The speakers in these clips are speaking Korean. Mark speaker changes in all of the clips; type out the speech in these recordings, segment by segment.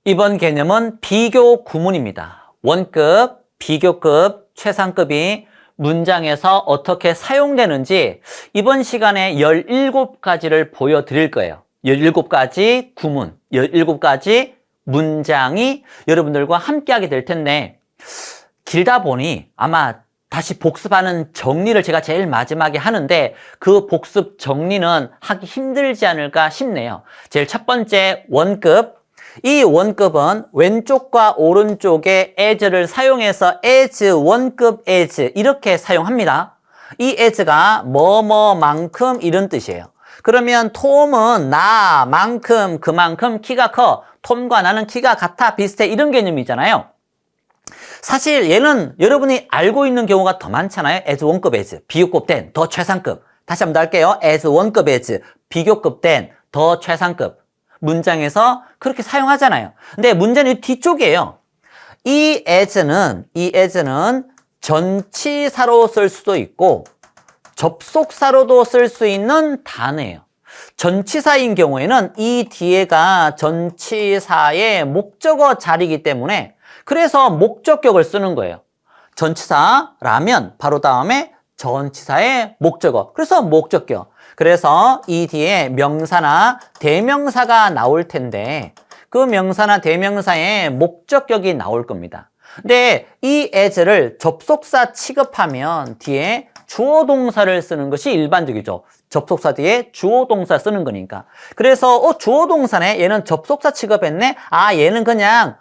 Speaker 1: 이번 개념은 비교 구문입니다. 원급, 비교급, 최상급이 문장에서 어떻게 사용되는지 이번 시간에 17가지를 보여드릴 거예요. 17가지 구문, 17가지 문장이 여러분들과 함께하게 될 텐데 길다 보니 아마 다시 복습하는 정리를 제가 제일 마지막에 하는데 그 복습 정리는 하기 힘들지 않을까 싶네요. 제일 첫 번째 원급. 이 원급은 왼쪽과 오른쪽에 as를 사용해서 as, 원급 as 이렇게 사용합니다. 이 as가 뭐뭐만큼 이런 뜻이에요. 그러면 톰은 나, 만큼, 그만큼 키가 커. 톰과 나는 키가 같아, 비슷해 이런 개념이잖아요. 사실 얘는 여러분이 알고 있는 경우가 더 많잖아요. as 원급 as, 비교급 된, 더 최상급. 다시 한번 더 할게요. as 원급 as, 비교급 된, 더 최상급. 문장에서 그렇게 사용하잖아요. 근데 문제는 뒤쪽이에요. 이 as는 전치사로 쓸 수도 있고 접속사로도 쓸 수 있는 단어예요. 전치사인 경우에는 이 뒤에가 전치사의 목적어 자리이기 때문에 그래서 목적격을 쓰는 거예요. 전치사라면 바로 다음에 전치사의 목적어. 그래서 목적격. 그래서 이 뒤에 명사나 대명사가 나올 텐데 그 명사나 대명사의 목적격이 나올 겁니다. 근데 이 as를 접속사 취급하면 뒤에 주어 동사를 쓰는 것이 일반적이죠. 접속사 뒤에 주어 동사 쓰는 거니까. 그래서 주어 동사네. 얘는 접속사 취급했네. 아, 얘는 그냥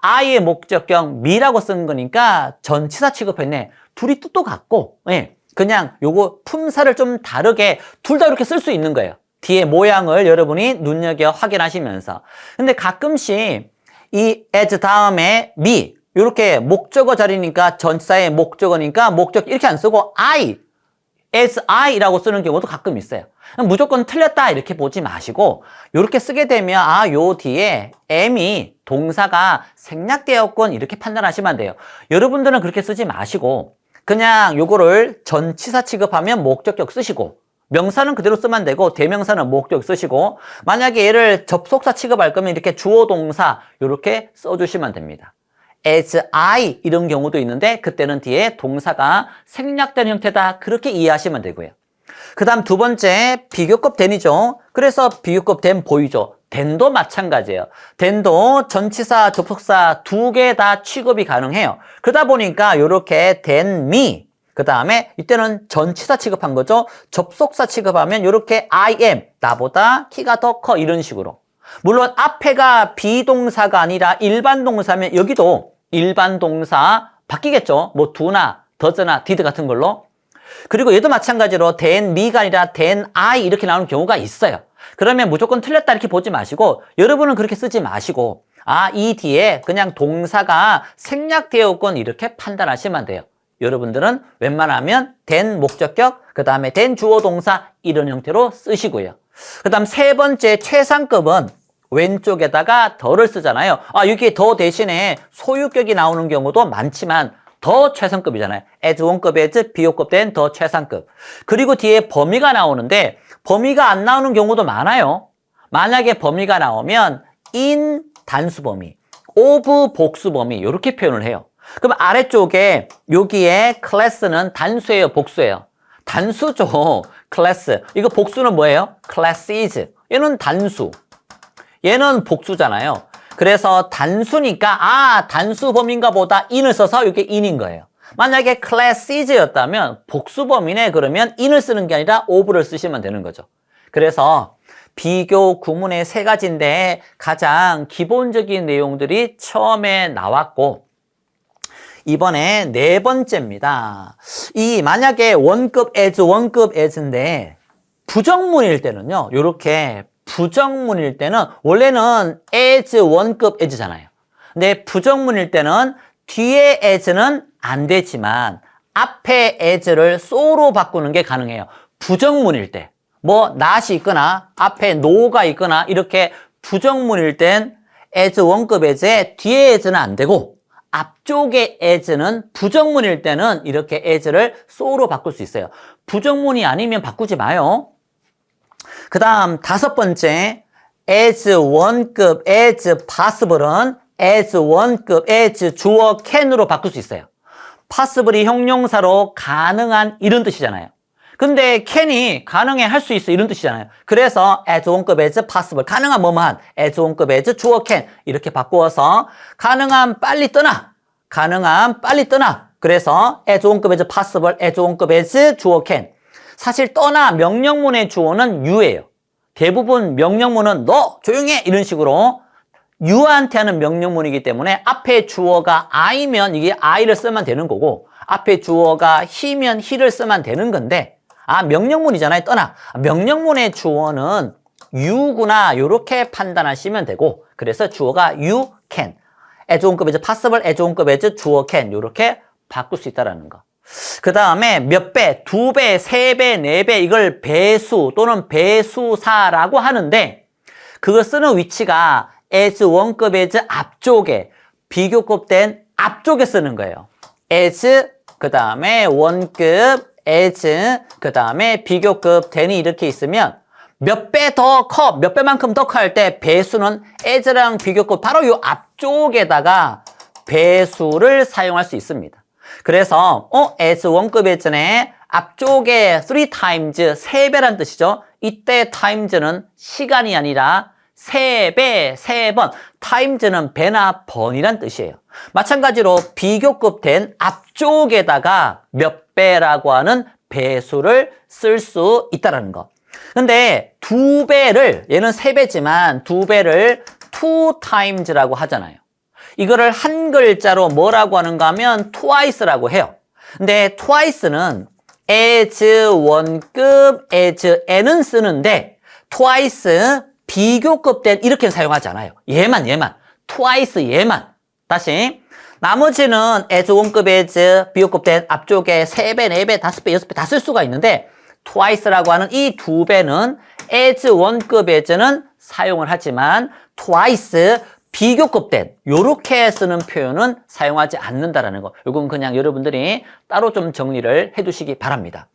Speaker 1: I의 목적격 me라고 쓴 거니까 전치사 취급했네. 둘이 뜻도 같고, 예. 그냥 요거 품사를 좀 다르게 둘 다 이렇게 쓸 수 있는 거예요. 뒤에 모양을 여러분이 눈여겨 확인하시면서. 근데 가끔씩 이 as 다음에 me 이렇게 목적어 자리니까 전치사의 목적어니까 목적 이렇게 안 쓰고 I, as I라고 쓰는 경우도 가끔 있어요. 무조건 틀렸다 이렇게 보지 마시고 이렇게 쓰게 되면 요 뒤에 am이 동사가 생략되었군 이렇게 판단하시면 돼요. 여러분들은 그렇게 쓰지 마시고 그냥 요거를 전치사 취급하면 목적격 쓰시고 명사는 그대로 쓰면 되고 대명사는 목적 쓰시고 만약에 얘를 접속사 취급할 거면 이렇게 주어 동사 이렇게 써주시면 됩니다. as I 이런 경우도 있는데 그때는 뒤에 동사가 생략된 형태다 그렇게 이해하시면 되고요. 그 다음 두 번째 비교급 then이죠. 그래서 비교급 then 보이죠. then도 마찬가지예요. then도 전치사, 접속사 두 개 다 취급이 가능해요. 그러다 보니까 이렇게 then me 그 다음에 이때는 전치사 취급한 거죠. 접속사 취급하면 이렇게 I am 나보다 키가 더 커 이런 식으로. 물론 앞에가 비동사가 아니라 일반 동사면 여기도 일반 동사 바뀌겠죠. 뭐 do나 does나 did 같은 걸로. 그리고 얘도 마찬가지로 then me가 아니라 then I 이렇게 나오는 경우가 있어요. 그러면 무조건 틀렸다 이렇게 보지 마시고 여러분은 그렇게 쓰지 마시고 이 뒤에 그냥 동사가 생략되었건 이렇게 판단하시면 돼요. 여러분들은 웬만하면 then 목적격 그 다음에 then 주어 동사 이런 형태로 쓰시고요. 그 다음 세 번째 최상급은 왼쪽에다가 더를 쓰잖아요. 여기 더 대신에 소유격이 나오는 경우도 많지만 더 최상급이잖아요. as 원급 as 비교급 then 더 최상급. 그리고 뒤에 범위가 나오는데 범위가 안 나오는 경우도 많아요. 만약에 범위가 나오면 in 단수 범위, of 복수 범위 이렇게 표현을 해요. 그럼 아래쪽에 여기에 class는 단수예요, 복수예요? 단수죠. class. 이거 복수는 뭐예요? classes. 얘는 단수. 얘는 복수잖아요. 그래서 단수니까 단수 범위인가 보다 in을 써서 이렇게 in인 거예요. 만약에 classes였다면 복수 범위네 그러면 in을 쓰는 게 아니라 of를 쓰시면 되는 거죠. 그래서 비교 구문의 세 가지인데 가장 기본적인 내용들이 처음에 나왔고 이번에 네 번째입니다. 만약에 원급 as인데 부정문일 때는요. 이렇게 부정문일 때는 원래는 as 원급 as잖아요. 근데 부정문일 때는 뒤에 as는 안 되지만 앞에 as를 so로 바꾸는 게 가능해요. 부정문일 때. 뭐 not이 있거나 앞에 no가 있거나 이렇게 부정문일 땐 as 원급 as에 뒤에 as는 안 되고 앞쪽에 as는 부정문일 때는 이렇게 as를 so로 바꿀 수 있어요. 부정문이 아니면 바꾸지 마요. 그 다음 다섯 번째 as 1급 as possible은 as 1급 as 주어 can으로 바꿀 수 있어요. possible이 형용사로 가능한 이런 뜻이잖아요. 근데 can이 가능해 할 수 있어 이런 뜻이잖아요. 그래서 as 1급 as possible 가능한 뭐뭐한 as 1급 as 주어 can 이렇게 바꾸어서 가능한 빨리 떠나 가능한 빨리 떠나 그래서 as 1급 as possible as 1급 as 주어 can 사실 떠나 명령문의 주어는 you예요. 대부분 명령문은 너 조용해 이런 식으로 you한테 하는 명령문이기 때문에 앞에 주어가 I면 이게 I를 쓰면 되는 거고 앞에 주어가 he면 he를 쓰면 되는 건데 명령문이잖아요. 떠나. 명령문의 주어는 you구나 이렇게 판단하시면 되고 그래서 주어가 you can. as 1급 as possible, as 1급 as 주어 can 이렇게 바꿀 수 있다는 거. 그 다음에 몇 배, 2배, 3배, 4배 이걸 배수 또는 배수사라고 하는데 그거 쓰는 위치가 as 1급 as 앞쪽에 비교급된 앞쪽에 쓰는 거예요. as 그 다음에 1급 as 그 다음에 비교급 then이 이렇게 있으면 몇 배 더 커, 몇 배만큼 더 커 할 때 배수는 as랑 비교급 바로 이 앞쪽에다가 배수를 사용할 수 있습니다. 그래서 as 1급 as는 앞쪽에 3 times 3배란 뜻이죠. 이때 times는 시간이 아니라 3배, 3번. times는 배나 번이란 뜻이에요. 마찬가지로 비교급 된 앞쪽에다가 몇 배라고 하는 배수를 쓸 수 있다는 거. 근데 2배를, 얘는 3배지만 2배를 2 times라고 하잖아요. 이거를 한 글자로 뭐라고 하는가 하면 twice라고 해요. 근데 twice는 as 1급 as n은 쓰는데 twice 비교급 된 이렇게 사용하지 않아요. 얘만 twice 얘만. 다시 나머지는 as 1급 as 비교급 된 앞쪽에 3배, 4배, 5배, 6배 다 쓸 수가 있는데 twice라고 하는 이 2배는 as 1급 as는 사용을 하지만 twice 비교급 된 요렇게 쓰는 표현은 사용하지 않는다라는 거. 이건 그냥 여러분들이 따로 좀 정리를 해두시기 바랍니다.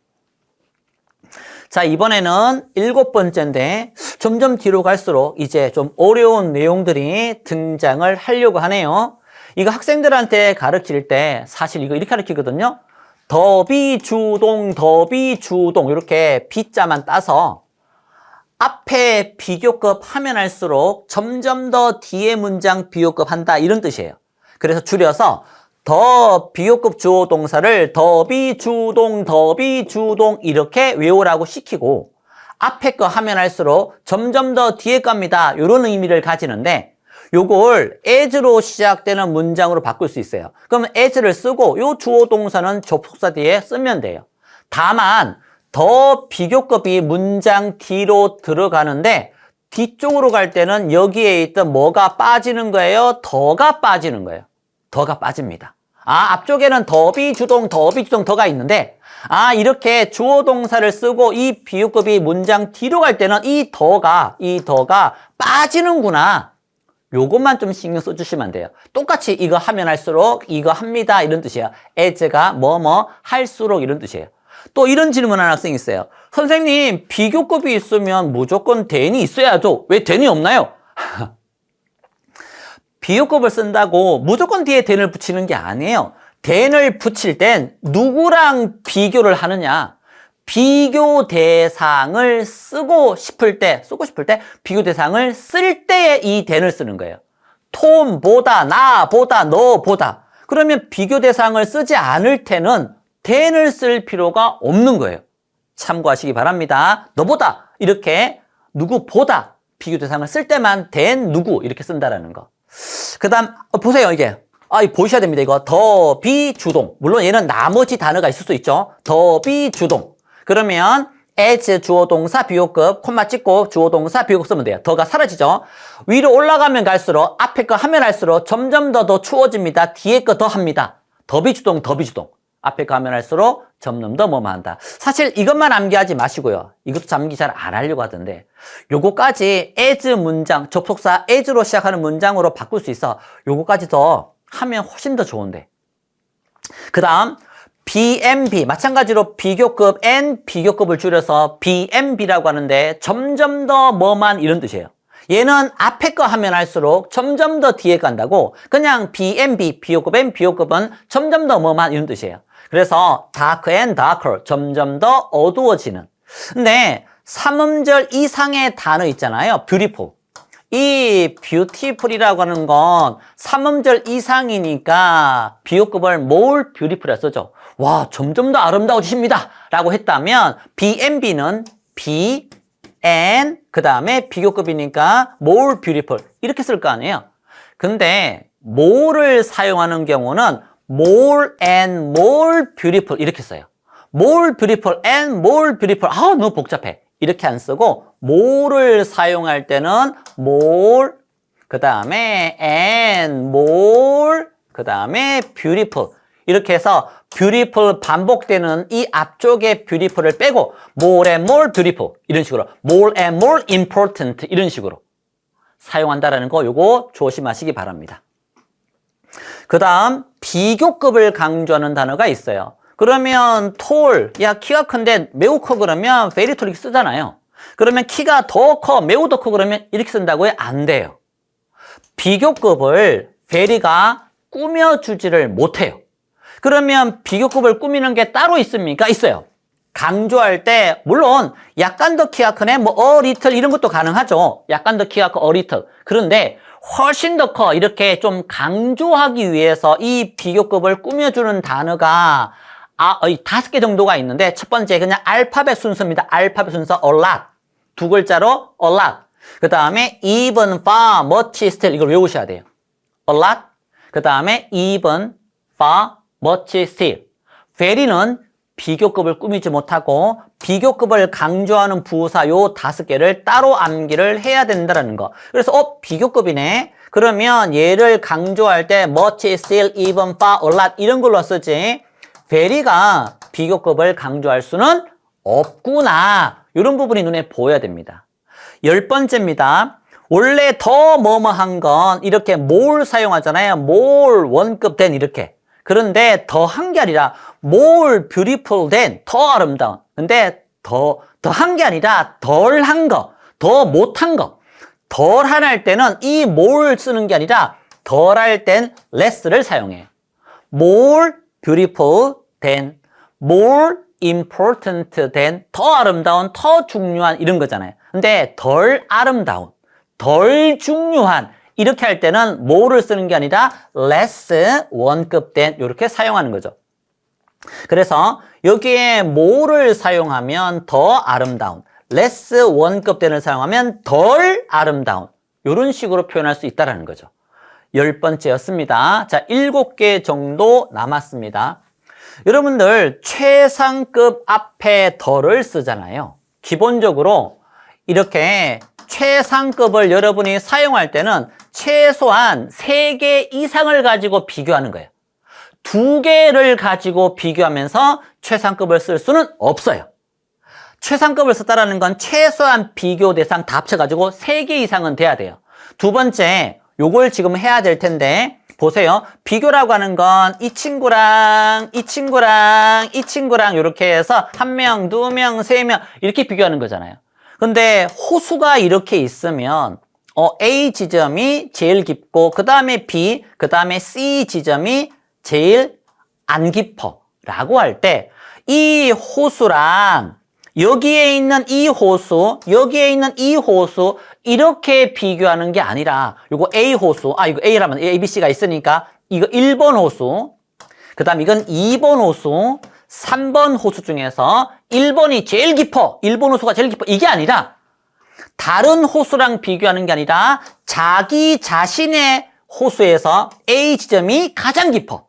Speaker 1: 자, 이번에는 7번째인데 점점 뒤로 갈수록 이제 좀 어려운 내용들이 등장을 하려고 하네요. 이거 학생들한테 가르칠 때 사실 이거 이렇게 가르치거든요. 더비주동 이렇게 B자만 따서 앞에 비교급 하면 할수록 점점 더 뒤에 문장 비교급 한다 이런 뜻이에요. 그래서 줄여서 더 비교급 주어 동사를 더비주동 이렇게 외우라고 시키고 앞에 거 하면 할수록 점점 더 뒤에 겁니다. 이런 의미를 가지는데 요걸 as로 시작되는 문장으로 바꿀 수 있어요. 그러면 as를 쓰고 요 주어 동사는 접속사 뒤에 쓰면 돼요. 다만 더 비교급이 문장 뒤로 들어가는데 뒤쪽으로 갈 때는 여기에 있던 뭐가 빠지는 거예요? 더가 빠지는 거예요. 더가 빠집니다. 앞쪽에는 더비주동 더가 있는데 이렇게 주어 동사를 쓰고 이 비교급이 문장 뒤로 갈 때는 이 더가 빠지는구나. 요것만 좀 신경 써주시면 돼요. 똑같이 이거 하면 할수록 이거 합니다 이런 뜻이에요. as가 뭐뭐 할수록 이런 뜻이에요. 또 이런 질문하는 학생이 있어요. 선생님 비교급이 있으면 무조건 then이 있어야죠. 왜 then이 없나요? 비교급을 쓴다고 무조건 뒤에 then을 붙이는 게 아니에요. then을 붙일 땐 누구랑 비교를 하느냐. 비교 대상을 쓰고 싶을 때 비교 대상을 쓸 때에 이 then을 쓰는 거예요. 톰보다, 나보다, 너보다. 그러면 비교 대상을 쓰지 않을 때는 then을 쓸 필요가 없는 거예요. 참고하시기 바랍니다. 너보다 이렇게 누구보다 비교 대상을 쓸 때만 then 누구 이렇게 쓴다라는 거. 그 다음 보세요. 이게 보셔야 됩니다. 이거 더 비주동. 물론 얘는 나머지 단어가 있을 수 있죠. 더 비주동. 그러면 as 주어 동사 비교급 콤마 찍고 주어 동사 비교급 쓰면 돼요. 더가 사라지죠. 위로 올라가면 갈수록 앞에 거 하면 할수록 점점 더 추워집니다. 뒤에 거 더 합니다. 더 비주동. 앞에 거 하면 할수록 점점 더 뭐만 한다. 사실 이것만 암기하지 마시고요. 이것도 암기 잘 안 하려고 하던데 요거까지 as 문장, 접속사 as로 시작하는 문장으로 바꿀 수 있어. 요거까지 더 하면 훨씬 더 좋은데. 그 다음 BMB 마찬가지로 비교급 N 비교급을 줄여서 BMB라고 하는데 점점 더 뭐만 이런 뜻이에요. 얘는 앞에 거 하면 할수록 점점 더 뒤에 간다고 그냥 B&B, 비호급 and 비호급은 점점 더 뭐만 이런 뜻이에요. 그래서 dark and darker, 점점 더 어두워지는. 근데 3음절 이상의 단어 있잖아요. beautiful. 이 beautiful이라고 하는 건 3음절 이상이니까 비호급을 more beautiful이라 쓰죠. 와, 점점 더 아름다워지십니다 라고 했다면 B&B는 B and 그 다음에 비교급이니까 more beautiful 이렇게 쓸 거 아니에요. 근데 more를 사용하는 경우는 more and more beautiful 이렇게 써요. more beautiful and more beautiful. 아, 너무 복잡해. 이렇게 안 쓰고 more를 사용할 때는 more 그 다음에 and more 그 다음에 beautiful 이렇게 해서 beautiful 반복되는 이 앞쪽에 beautiful을 빼고 more and more beautiful 이런 식으로 more and more important 이런 식으로 사용한다라는 거 요거 조심하시기 바랍니다. 그 다음 비교급을 강조하는 단어가 있어요. 그러면 tall, 야 키가 큰데 매우 커 그러면 very tall 이렇게 쓰잖아요. 그러면 키가 더 커, 매우 더 커 그러면 이렇게 쓴다고요? 안 돼요. 비교급을 very가 꾸며주지를 못해요. 그러면 비교급을 꾸미는 게 따로 있습니까? 있어요. 강조할 때 물론 약간 더 키가 크네, 뭐 a little 이런 것도 가능하죠. 약간 더 키가 커, a little. 그런데 훨씬 더 커 이렇게 좀 강조하기 위해서 이 비교급을 꾸며주는 단어가 5개 정도가 있는데 첫 번째 그냥 알파벳 순서입니다. 알파벳 순서 a lot. 두 글자로 a lot. 그 다음에 even, far, much, still 이걸 외우셔야 돼요. a lot. 그 다음에 even, far, much, still. very는 비교급을 꾸미지 못하고 비교급을 강조하는 부사 요 5개를 따로 암기를 해야 된다는 거. 그래서 비교급이네. 그러면 얘를 강조할 때 much, still, even, far, a lot 이런 걸로 쓰지. very가 비교급을 강조할 수는 없구나. 이런 부분이 눈에 보여야 됩니다. 10번째입니다. 원래 더 뭐뭐한 건 이렇게 more 사용하잖아요. more 원급 than 이렇게. 그런데 더 한 게 아니라 more beautiful than 더 아름다운. 근데 더 한 게 아니라 덜 한 거, 더 못한 거. 덜 할 때는 이 more 쓰는 게 아니라 덜 할 땐 less를 사용해요. more beautiful than, more important than, 더 아름다운, 더 중요한 이런 거잖아요. 근데 덜 아름다운, 덜 중요한 이렇게 할 때는 more를 쓰는 게 아니라 less 원급 than 이렇게 사용하는 거죠. 그래서 여기에 more를 사용하면 더 아름다운, less 원급 than을 사용하면 덜 아름다운 이런 식으로 표현할 수 있다는 거죠. 10번째였습니다. 자, 7개 정도 남았습니다. 여러분들 최상급 앞에 더를 쓰잖아요. 기본적으로 이렇게 최상급을 여러분이 사용할 때는 최소한 3개 이상을 가지고 비교하는 거예요. 2개를 가지고 비교하면서 최상급을 쓸 수는 없어요. 최상급을 썼다는 건 최소한 비교 대상 다 합쳐가지고 3개 이상은 돼야 돼요. 두 번째, 요걸 지금 해야 될 텐데 보세요. 비교라고 하는 건 이 친구랑 이 친구랑 이 친구랑 이렇게 해서 1명, 2명, 3명 이렇게 비교하는 거잖아요. 근데 호수가 이렇게 있으면 A 지점이 제일 깊고 그 다음에 B, 그 다음에 C 지점이 제일 안 깊어 라고 할 때 이 호수랑 여기에 있는 이 호수, 여기에 있는 이 호수 이렇게 비교하는 게 아니라 요거 A 호수, 이거 A라면 A, B, C가 있으니까 이거 1번 호수, 그 다음 이건 2번 호수, 3번 호수 중에서 1번이 제일 깊어, 1번 호수가 제일 깊어 이게 아니라 다른 호수랑 비교하는 게 아니라 자기 자신의 호수에서 A 지점이 가장 깊어.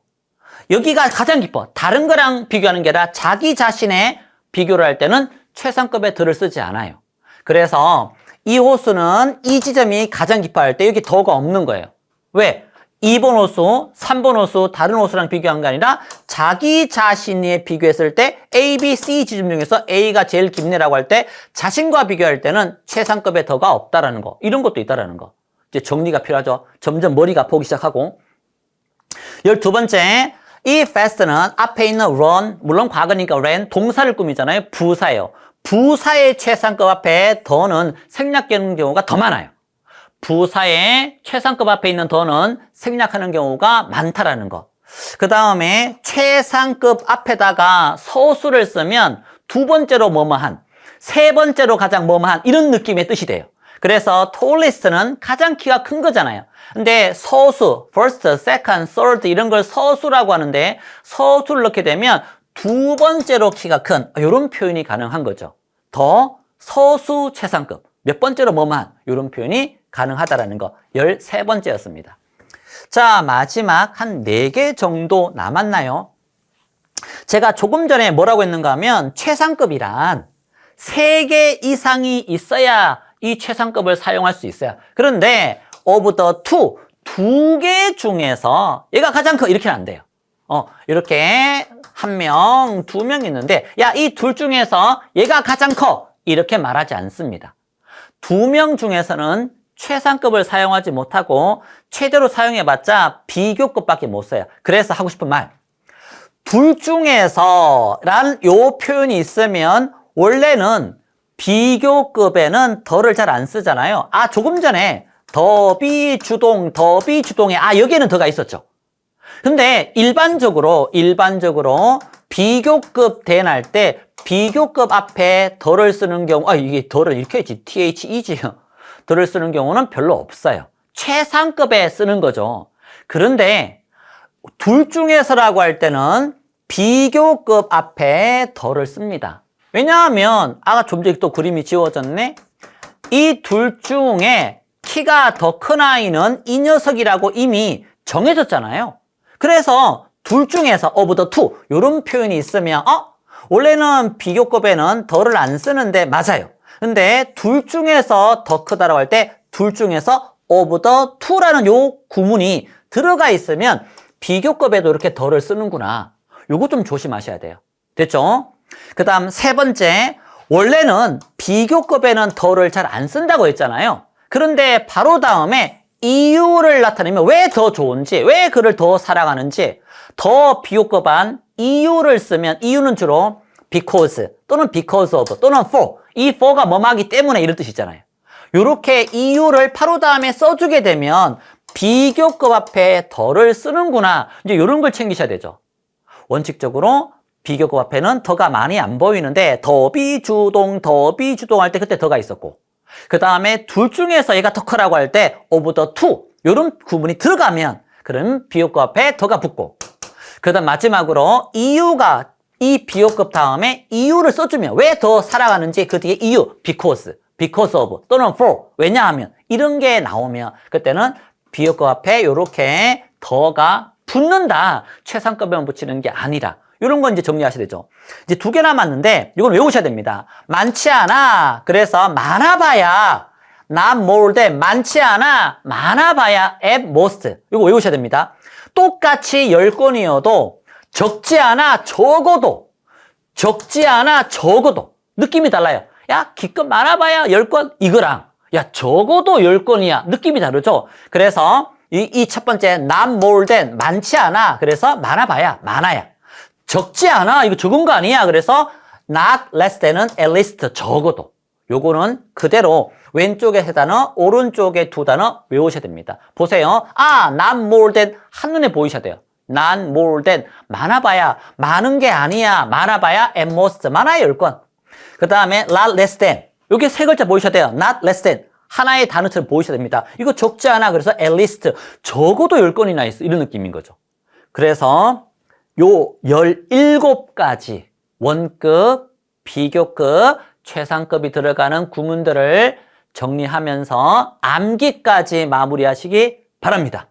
Speaker 1: 여기가 가장 깊어. 다른 거랑 비교하는 게 아니라 자기 자신의 비교를 할 때는 최상급의 더를 쓰지 않아요. 그래서 이 호수는 이 지점이 가장 깊어 할 때 여기 더가 없는 거예요. 왜? 2번 호수, 3번 호수, 다른 호수랑 비교한 게 아니라 자기 자신이 비교했을 때 A, B, C 지점 중에서 A가 제일 깊네라고 할 때 자신과 비교할 때는 최상급의 더가 없다라는 거. 이런 것도 있다라는 거. 이제 정리가 필요하죠. 점점 머리가 아프기 시작하고. 12번째, 이 fast는 앞에 있는 run, 물론 과거니까 ran, 동사를 꾸미잖아요. 부사예요. 부사의 최상급 앞에 더는 생략되는 경우가 더 많아요. 부사의 최상급 앞에 있는 더는 생략하는 경우가 많다라는 거. 그 다음에 최상급 앞에다가 서술을 쓰면 두 번째로 뭐뭐한, 세 번째로 가장 뭐뭐한 이런 느낌의 뜻이 돼요. 그래서 tallest는 가장 키가 큰 거잖아요. 근데 서수, first, second, third 이런 걸 서수라고 하는데 서수를 넣게 되면 두 번째로 키가 큰 이런 표현이 가능한 거죠. 더, 서수, 최상급, 몇 번째로 뭐뭐한 이런 표현이 가능하다라는 거 13번째였습니다. 자, 마지막 한 4개 정도 남았나요? 제가 조금 전에 뭐라고 했는가 하면 최상급이란 3개 이상이 있어야 이 최상급을 사용할 수 있어요. 그런데 of the two, 2개 중에서 얘가 가장 커 이렇게는 안 돼요. 이렇게 1명, 2명 있는데 야, 이 둘 중에서 얘가 가장 커 이렇게 말하지 않습니다. 2명 중에서는 최상급을 사용하지 못하고 최대로 사용해봤자 비교급밖에 못 써요. 그래서 하고 싶은 말, 둘 중에서 라는 요 표현이 있으면 원래는 비교급에는 더를 잘 안 쓰잖아요. 조금 전에 더비주동에 여기에는 더가 있었죠. 근데 일반적으로 비교급 대할 때 비교급 앞에 더를 쓰는 경우, 이게 더를 이렇게 했지, THE지요. 더를 쓰는 경우는 별로 없어요. 최상급에 쓰는 거죠. 그런데 둘 중에서라고 할 때는 비교급 앞에 더를 씁니다. 왜냐하면 좀 전에 또 그림이 지워졌네. 이 둘 중에 키가 더 큰 아이는 이 녀석이라고 이미 정해졌잖아요. 그래서 둘 중에서 of the two 이런 표현이 있으면 원래는 비교급에는 더를 안 쓰는데 맞아요. 근데 둘 중에서 더 크다라고 할 때 둘 중에서 of the two라는 요 구문이 들어가 있으면 비교급에도 이렇게 더를 쓰는구나. 요거 좀 조심하셔야 돼요. 됐죠? 그 다음 세 번째, 원래는 비교급에는 더를 잘 안 쓴다고 했잖아요. 그런데 바로 다음에 이유를 나타내면 왜 더 좋은지, 왜 그를 더 사랑하는지, 더 비교급한 이유를 쓰면 이유는 주로 because 또는 because of 또는 for, 이 for가 뭐뭐하기 때문에 이런 뜻이 있잖아요. 요렇게 이유를 바로 다음에 써주게 되면 비교급 앞에 더를 쓰는구나. 이제 요런 걸 챙기셔야 되죠. 원칙적으로 비교급 앞에는 더가 많이 안 보이는데 더비주동 할 때 그때 더가 있었고, 그 다음에 둘 중에서 얘가 더 크라고 할 때 of the two 이런 구문이 들어가면 그럼 비교급 앞에 더가 붙고, 그 다음 마지막으로 이유가 이 비교급 다음에 이유를 써주면 왜 더 살아가는지 그 뒤에 이유 because of 또는 for 왜냐하면 이런 게 나오면 그때는 비교급 앞에 이렇게 더가 붙는다. 최상급에만 붙이는 게 아니라 이런 건 이제 정리하셔야 되죠. 이제 2개 남았는데 이건 외우셔야 됩니다. 많지 않아. 그래서 많아봐야 not more than, 많지 않아. 많아봐야 at most. 이거 외우셔야 됩니다. 똑같이 10건이어도 적지 않아. 적어도 느낌이 달라요. 야, 기껏 많아봐야 10건 이거랑 야, 적어도 10건이야. 느낌이 다르죠. 그래서 이 첫 번째 not more than, 많지 않아. 그래서 많아봐야 많아야. 적지 않아. 이거 적은 거 아니야. 그래서 not less than은 at least, 적어도. 요거는 그대로 왼쪽에 3단어, 오른쪽에 2단어 외우셔야 됩니다. 보세요. not more than 한눈에 보이셔야 돼요. not more than, 많아봐야 많은 게 아니야. 많아봐야 at most, 많아야 10건. 그 다음에 not less than, 여기 3글자 보이셔야 돼요. not less than, 하나의 단어처럼 보이셔야 됩니다. 이거 적지 않아. 그래서 at least, 적어도 10건이나 있어. 이런 느낌인 거죠. 그래서 요 17가지 원급, 비교급, 최상급이 들어가는 구문들을 정리하면서 암기까지 마무리하시기 바랍니다.